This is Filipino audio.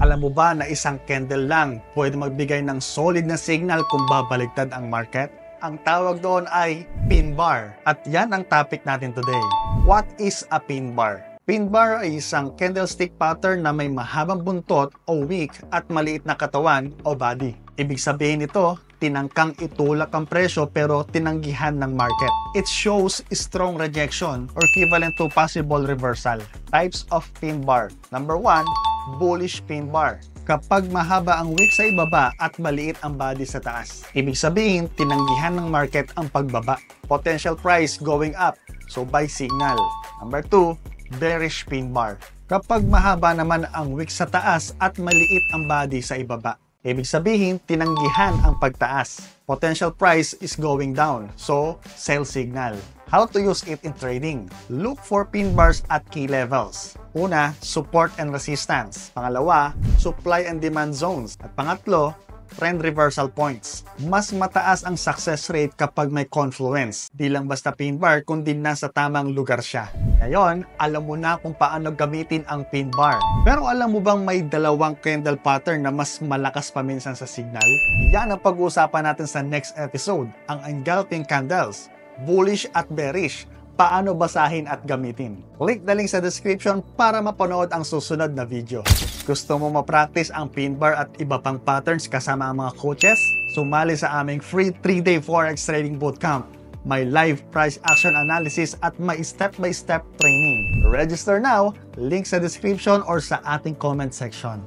Alam mo ba na isang candle lang pwede magbigay ng solid na signal kung babaligtad ang market? Ang tawag doon ay pin bar. At yan ang topic natin today. What is a pin bar? Pin bar ay isang candlestick pattern na may mahabang buntot o wick at maliit na katawan o body. Ibig sabihin nito, tinangkang itulak ang presyo pero tinanggihan ng market. It shows strong rejection or equivalent to possible reversal. Types of pin bar. Number 1, bullish pin bar. Kapag mahaba ang wick sa ibaba at maliit ang body sa taas. Ibig sabihin, tinanggihan ng market ang pagbaba. Potential price going up, so buy signal. Number 2, bearish pin bar. Kapag mahaba naman ang wick sa taas at maliit ang body sa ibaba. Ibig sabihin, tinanggihan ang pagtaas. Potential price is going down, so sell signal. How to use it in trading? Look for pin bars at key levels. Una, support and resistance. Pangalawa, supply and demand zones. At pangatlo, trend reversal points. Mas mataas ang success rate kapag may confluence. Di lang basta pin bar, kundi nasa tamang lugar siya. Ngayon, alam mo na kung paano gamitin ang pin bar. Pero alam mo bang may dalawang candle pattern na mas malakas pa minsan sa signal? Yan ang pag-uusapan natin sa next episode, ang engulfing candles. Bullish at bearish. Paano basahin at gamitin? Click the link sa description para mapanood ang susunod na video. Gusto mo ma-practice ang pin bar at iba pang patterns kasama ang mga coaches? Sumali sa aming free 3-day Forex Trading Bootcamp. May live price action analysis at may step-by-step training. Register now, link sa description or sa ating comment section.